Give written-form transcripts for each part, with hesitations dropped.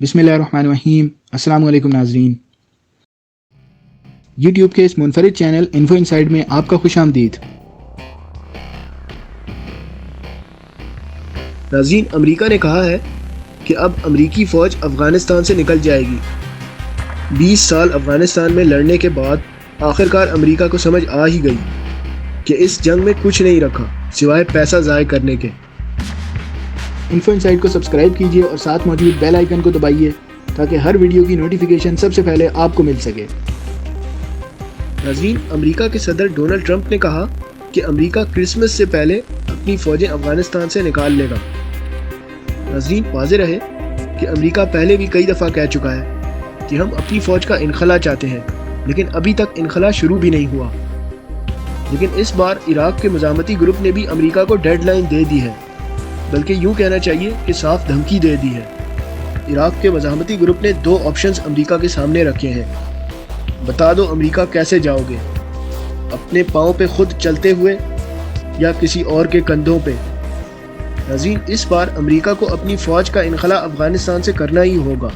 बिस्मिल्लाहिर्रहमानिर्रहीम। अस्सलाम वालेकुम नाज़रीन, यूट्यूब के इस मुनफरिद चैनल इन्फो इनसाइड में आपका खुश आमदीद। नाज़रीन, अमेरिका ने कहा है कि अब अमेरिकी फ़ौज अफ़गानिस्तान से निकल जाएगी। 20 साल अफ़गानिस्तान में लड़ने के बाद आखिरकार अमेरिका को समझ आ ही गई कि इस जंग में कुछ नहीं रखा सिवाय पैसा ज़ाय करने के। इन्फो इनसाइड को सब्सक्राइब कीजिए और साथ मौजूद बेल आइकन को दबाइए ताकि हर वीडियो की नोटिफिकेशन सबसे पहले आपको मिल सके। नाज़रीन, अमेरिका के सदर डोनाल्ड ट्रंप ने कहा कि अमेरिका क्रिसमस से पहले अपनी फ़ौजें अफ़गानिस्तान से निकाल लेगा। नाज़रीन, वाज़ेह रहे कि अमेरिका पहले भी कई दफ़ा कह चुका है कि हम अपनी फ़ौज का इनखला चाहते हैं, लेकिन अभी तक इनखला शुरू भी नहीं हुआ। लेकिन इस बार इराक़ के मज़ामती ग्रुप ने भी अमेरिका को डेडलाइन दे दी है, बल्कि यूँ कहना चाहिए कि साफ धमकी दे दी है। इराक़ के मज़ामती ग्रुप ने 2 ऑप्शंस अमेरिका के सामने रखे हैं। बता दो अमेरिका कैसे जाओगे, अपने पाँव पे खुद चलते हुए या किसी और के कंधों पे। नाज़रीन, इस बार अमेरिका को अपनी फ़ौज का इनखला अफ़गानिस्तान से करना ही होगा,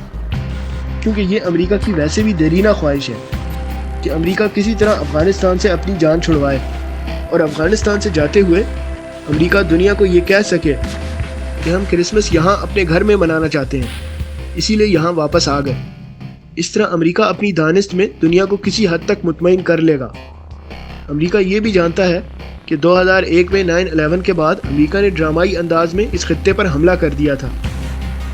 क्योंकि ये अमेरिका की वैसे भी देरीना ख्वाहिश है कि अमेरिका किसी तरह अफ़गानिस्तान से अपनी जान छुड़वाए और अफ़गानिस्तान से जाते हुए अमेरिका दुनिया को ये कह सके कि हम क्रिसमस यहाँ अपने घर में मनाना चाहते हैं, इसीलिए यहाँ वापस आ गए। इस तरह अमेरिका अपनी दानिस्त में दुनिया को किसी हद तक मुतमईन कर लेगा। अमेरिका ये भी जानता है कि 2001 में 9/11 के बाद अमेरिका ने ड्रामाई अंदाज में इस खित्ते पर हमला कर दिया था,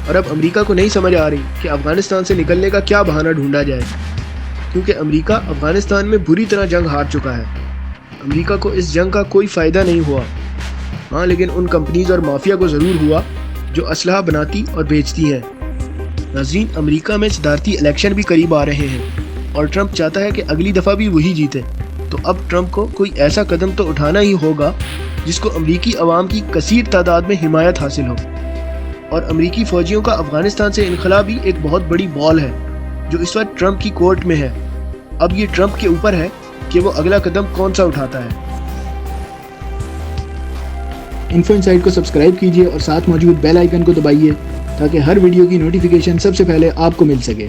और अब अमेरिका को नहीं समझ आ रही कि अफ़गानिस्तान से निकलने का क्या बहाना ढूंढा जाए, क्योंकि अमेरिका अफ़गानिस्तान में बुरी तरह जंग हार चुका है। अमेरिका को इस जंग का कोई फ़ायदा नहीं हुआ, हाँ, लेकिन उन कंपनीज और माफिया को ज़रूर हुआ जो असलहा बनाती और बेचती हैं। नाज़रीन, अमेरिका में सदारती इलेक्शन भी करीब आ रहे हैं और ट्रंप चाहता है कि अगली दफ़ा भी वही जीते। तो अब ट्रंप को कोई ऐसा कदम तो उठाना ही होगा जिसको अमेरिकी अवाम की कसीर तादाद में हिमायत हासिल हो। और अमेरिकी फ़ौजियों का अफ़गानिस्तान से इनखला भी एक बहुत बड़ी बॉल है जो इस वक्त ट्रंप की कोर्ट में है। अब ये ट्रंप के ऊपर है कि वो अगला कदम कौन सा उठाता है। इन्फो इनसाइड को सब्सक्राइब कीजिए और साथ मौजूद बेल आइकन को दबाइए ताकि हर वीडियो की नोटिफिकेशन सबसे पहले आपको मिल सके।